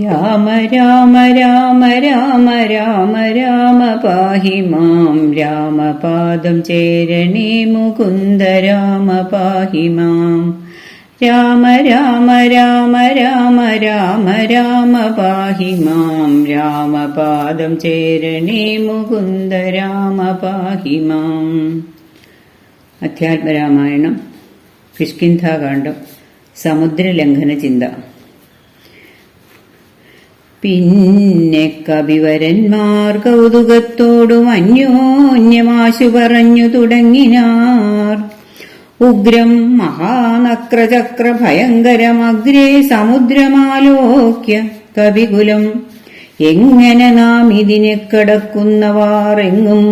രാമ രാമ രാമ രാമ രാമ രാമ പാഹി മാം രാമപാദം ചേരണേ മുകുന്ദ രാമ പാഹി മാം രാമ രാമ രാമ രാമ രാമ രാമ പാഹി മാം രാമപാദം ചേരണേ മുകുന്ദ രാമ പാഹി മാം. അധ്യാത്മരാമായണം കിഷ്കിന്ധാകാന്ഡം സമുദ്രലംഘന ചിന്ത. പിന്നെ കവിവരന്മാർ കൗതുകത്തോടും അന്യോന്യമാശു പറഞ്ഞു തുടങ്ങിനാർ. ഉഗ്രം മഹാനക്രചക്ര ഭയങ്കരമഗ്രേ സമുദ്രമാലോക്യ കവികുലം. എങ്ങനെ നാം ഇതിനെ കടക്കുന്നവാർ എങ്ങും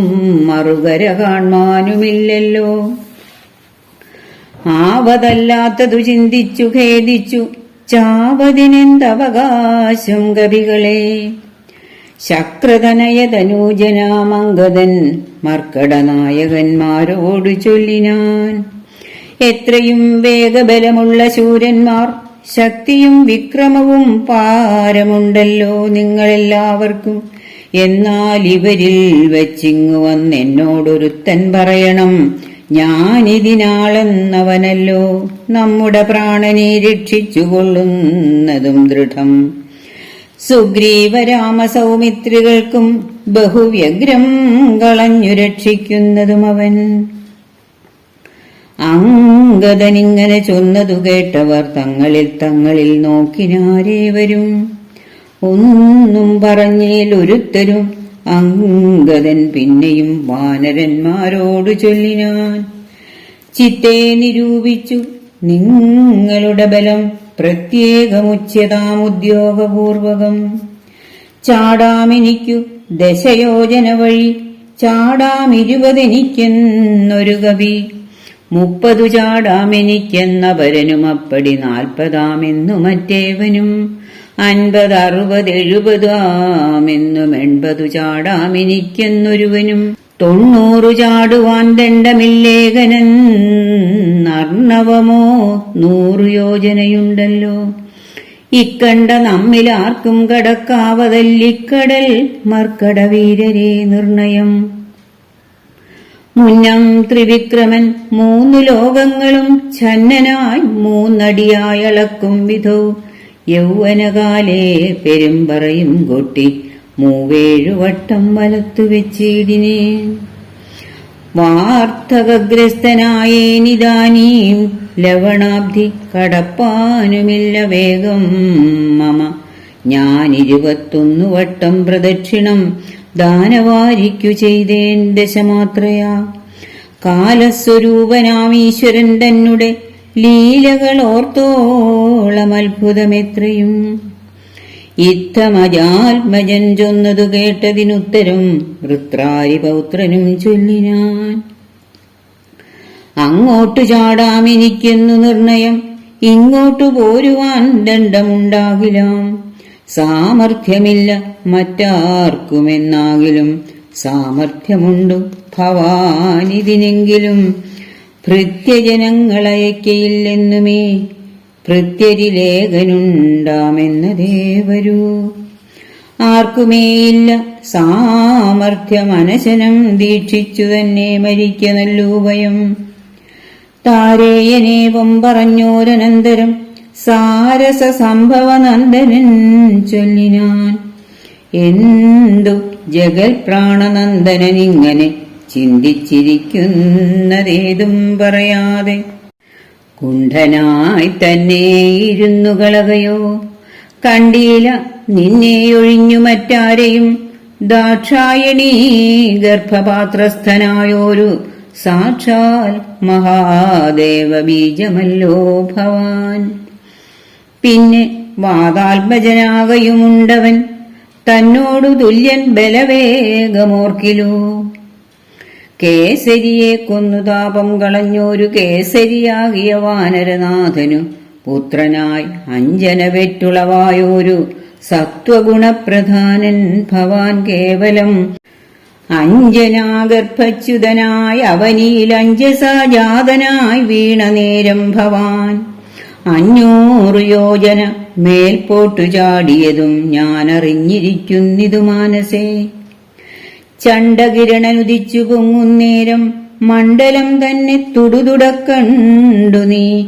മറുകര കാൺമാനുമില്ലല്ലോ. ആവതല്ലാത്തതു ചിന്തിച്ചു ഖേദിച്ചു ചാവതിനെന്തവകാശം കവികളെ. ശക്രതനയതനൂജനാമംഗതൻ മർക്കടനായകന്മാരോടു ചൊല്ലിനാൻ. എത്രയും വേഗബലമുള്ള ശൂരന്മാർ, ശക്തിയും വിക്രമവും പാരമുണ്ടല്ലോ നിങ്ങളെല്ലാവർക്കും. എന്നാൽ ഇവരിൽ വച്ചിങ്ങു വന്നെന്നോടൊരുത്തൻ പറയണം, ഞാനിതിനാളെന്നവനല്ലോ നമ്മുടെ പ്രാണനെ രക്ഷിച്ചുകൊള്ളുന്നതും ദൃഢം. സുഗ്രീവരാമസൗമിത്രികൾക്കും ബഹുവ്യഗ്രം കളഞ്ഞു രക്ഷിക്കുന്നതും അവൻ. അംഗദനിങ്ങനെ ചൊന്നതു കേട്ടവർ തങ്ങളിൽ നോക്കിനാരേവരും. ഒന്നും പറഞ്ഞേലൊരുത്തരും. അംഗദൻ പിന്നെയും വാനരന്മാരോടു ചൊല്ലിനാൻ. ചിത്തെ നിരൂപിച്ചു നിങ്ങളുടെ ബലം പ്രത്യേകമുച്യതാമുദ്യോഗപൂർവകം. ചാടാമെനിക്കു ദശയോജന വഴി, ചാടാം20 കവി. 30 ചാടാമെനിക്കെന്നപരനും അപ്പടി 40 മറ്റേവനും. 50, 60, 70 80 ചാടാമെനിക്കെന്നൊരുവനും. 90 ചാടുവാൻ ദണ്ഡമില്ലേകനെന്നർണവമോ 100 യോജനയുണ്ടല്ലോ. ഇക്കണ്ട നമ്മിലാർക്കും കടക്കാവതല്ലിക്കടൽ മർക്കടവീരരെ നിർണയം. മുന്നം ത്രിവിക്രമൻ 3 ലോകങ്ങളും ഛന്നനായി 3 അടിയായി അളക്കും വിധോ. യൗവനകാലേ പെരുമ്പറയും കൊട്ടി 37 വട്ടം വലത്തു വെച്ചിടിനേ. വാർത്തകഗ്രസ്തനായേനിതാനീം ലവണാബ്ധി കടപ്പാനുമില്ല വേഗം മമ. ഞാൻ 21 വട്ടം പ്രദക്ഷിണം ദാനവാരിക്കു ചെയ്തേൻ ദശമാത്രയാ. കാലസ്വരൂപനാമീശ്വരൻ തന്നെ ലീലകൾ ഓർത്തോളം അത്ഭുതമെത്രയും. ഇത്തമജാത്മജൻ ചൊന്നതു കേട്ടതിനുത്തരം വൃത്രാരിപൗത്രനും ചൊല്ലിനാൻ. അങ്ങോട്ടു ചാടാമെനിക്കെന്നു നിർണയം, ഇങ്ങോട്ടു പോരുവാൻ ദണ്ഡമുണ്ടാകിലാം. സാമർഥ്യമില്ല മറ്റാർക്കുമെന്നാകിലും സാമർഥ്യമുണ്ടു ഭവാനിതിനെങ്കിലും. ഭൃത്യജനങ്ങളയക്കയില്ലെന്നുമേ ഭൃത്യരിലേഖനുണ്ടാമെന്നതേ വരൂ. ആർക്കുമേയില്ല സാമർഥ്യമനശനം, ദീക്ഷിച്ചു തന്നെ മരിക്ക നല്ലൂഭയം. താരേയനേവം പറഞ്ഞോരനന്തരം സാരസ സംഭവനന്ദനൻ ചൊല്ലിനാൻ. എന്തു ജഗൽ പ്രാണനന്ദനനിങ്ങനെ ചിന്തിച്ചിരിക്കുന്നതേതും പറയാതെ കുണ്ഠനായി തന്നെ ഇരുന്നു കളകയോ. കണ്ടീല നിന്നെയൊഴിഞ്ഞു മറ്റാരെയും. ദാക്ഷായണീ ഗർഭപാത്രസ്ഥനായോരു സാക്ഷാൽ മഹാദേവ ബീജമല്ലോ ഭവാൻ. പിന്നെ വാതാത്മജനാകയുമുണ്ടവൻ, തന്നോടു തുല്യൻ ബലവേഗമോർക്കിലോ. കേസരിയെ കൊന്നു താപം കളഞ്ഞോരു കേസരിയാകിയ വാനരനാഥനു പുത്രനായി അഞ്ജന വെറ്റുളവായോരു സത്വഗുണപ്രധാനൻ ഭവാൻ കേവലം. അഞ്ജനാഗർഭച്യുതനായി അവനിൽ അഞ്ജസാജാതനായി വീണനേരം ഭവാൻ. 500 യോജന മേൽപോട്ടു ചാടിയതും ഞാനറിഞ്ഞിരിക്കുന്നിതു മാനസേ. ചണ്ഡകിരണനുദിച്ചു പൊങ്ങുന്നേരം മണ്ഡലം തന്നെ തുടുതുടക്കണ്ടു നീ.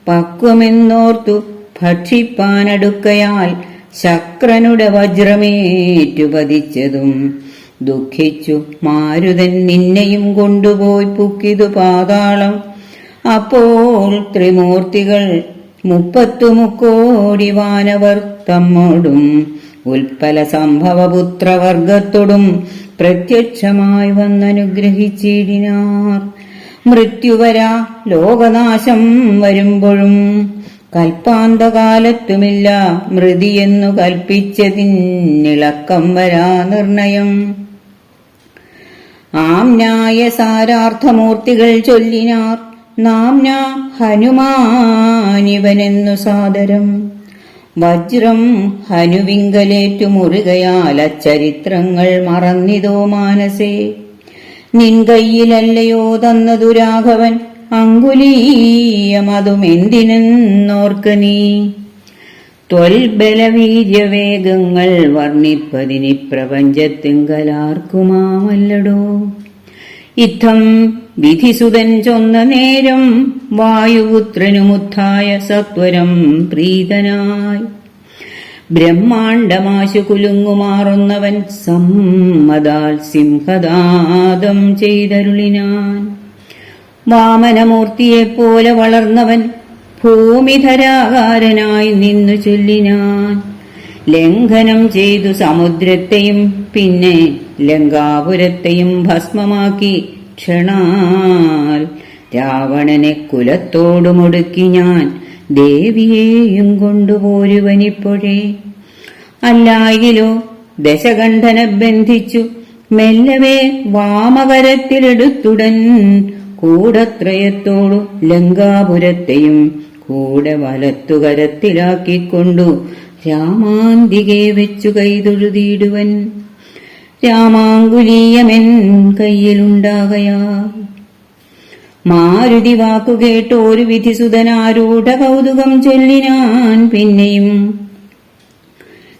പക്വമെന്നോർത്തു ഭക്ഷിപ്പാനടുക്കയാൽ ശക്രനുടെ വജ്രമേറ്റു പതിച്ചതും ദുഃഖിച്ചു മാരുതൻ നിന്നെയും കൊണ്ടുപോയി പുക്കിതു പാതാളം. അപ്പോൾ ത്രിമൂർത്തികൾ 33 കോടി വാനവർ തമ്മോടും ഉൽപ്പല സംഭവപുത്രവർഗത്തോടും പ്രത്യക്ഷമായി വന്നനുഗ്രഹിച്ചിടിനാർ. മൃത്യുവരാ ലോകനാശം വരുമ്പോഴും കൽപ്പാന്തകാലത്തുമില്ല മൃതിയെന്നു കൽപ്പിച്ചതിന്നിളക്കം വരാ നിർണയം. ആംനായ സാരാർത്ഥമൂർത്തികൾ ചൊല്ലിനാർ നാംന ഹനുമാനിവനെന്നു സാദരം. വജ്രം ഹനുവിങ്കലേറ്റു മുറുകയാൽ അച്ചരിത്രങ്ങൾ മറന്നിതോ മാനസേ. നിൻ കയ്യിലല്ലയോ തന്നതു രാഘവൻ അങ്കുലീയമതുമെന്തിനെന്നോർക്ക് നീ. ത്വൽബലവീര്യവേഗങ്ങൾ വർണ്ണിപ്പതിനി പ്രപഞ്ചത്തിങ്കലാർക്കുമാമല്ലടോ. ഇത്തം വിധിസുതൻ ചൊന്ന നേരം വായുപുത്രനുമുത്ഥായ സത്വരം പ്രീതനായി. ബ്രഹ്മാണ്ടമാശു കുലുങ്ങുമാറുന്നവൻ സമ്മതാൽ സിംഹദാദം ചെയ്തരുളിനാൻ. വാമനമൂർത്തിയെപ്പോലെ വളർന്നവൻ ഭൂമിധരാകാരനായി നിന്നു ചൊല്ലിനാൻ. ലംഘനം ചെയ്തു സമുദ്രത്തെയും പിന്നെ ലങ്കാപുരത്തെയും ഭസ്മമാക്കി ക്ഷണാൽ രാവണനെ കുലത്തോടുമൊടുക്കി ഞാൻ ദേവിയെയും കൊണ്ടുപോരുവനിപ്പോഴേ. അല്ലായിലോ ദശകണ്ഠനെ ബന്ധിച്ചു മെല്ലവേ വാമകരത്തിലെടുത്തുടൻ കൂടത്രയത്തോടു ലങ്കാപുരത്തെയും കൂടെ വലത്തുകരത്തിലാക്കിക്കൊണ്ടു രാമാന്തികെ വെച്ചു കൈതൊഴുതിയിടുവൻ. രാമാങ്കുലീയമെൻ കയ്യിലുണ്ടാകയാ. മാരുതി വാക്കുകേട്ട് ഒരു വിധിസുതനാരൂഢ കൗതുകം ചൊല്ലിനാൻ പിന്നെയും.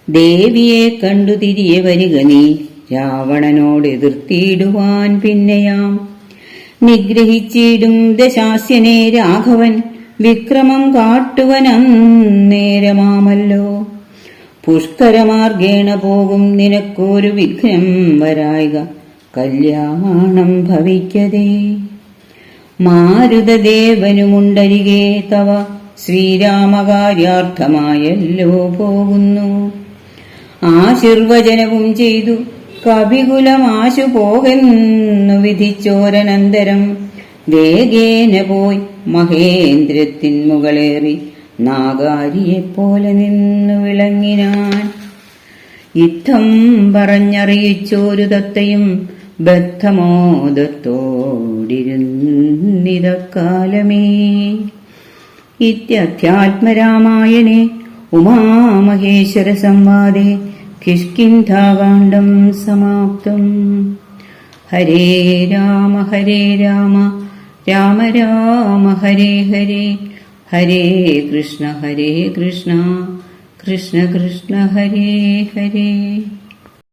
ദേവിയെ കണ്ടു തിരിയെ വരിക നീ രാവണനോട് എതിർത്തിടുവാൻ പിന്നെയാം. നിഗ്രഹിച്ചിടും ദശാസ്യനെ രാഘവൻ വിക്രമം കാട്ടുവനന്നേരമാമല്ലോ. പുഷ്കരമാർഗേണ പോകും നിനക്കൊരു വിഘ്നം വരായിക കല്യാണം ഭവിക്കതേ. മാരുതദേവനുമുണ്ടരികെ തവ ശ്രീരാമകാര്യാർത്ഥമായല്ലോ പോകുന്നു. ആശീർവചനവും ചെയ്തു കപികുലമാശു പോകെന്നു വിധിച്ചോരനന്തരം വേഗേന പോയി മഹേന്ദ്രത്തിൻ മുകളേറി നാഗാരിയെപ്പോലെ നിന്നു വിളങ്ങിനാൻ. യുദ്ധം പറഞ്ഞറിയിച്ചോരു തത്തയും ബദ്ധമോദത്തോടിരുന്നിതക്കാലമേ. ഇത്യധ്യാത്മരാമായണേ ഉമാമഹേശ്വര സംവാദേ കിഷ്കിന്ധാകാണ്ഡം സമാപ്തം. ഹരേ രാമ രാമ രാമ ഹരേ ഹരേ, ഹരേ കൃഷ്ണ കൃഷ്ണ കൃഷ്ണ ഹരേ ഹരേ.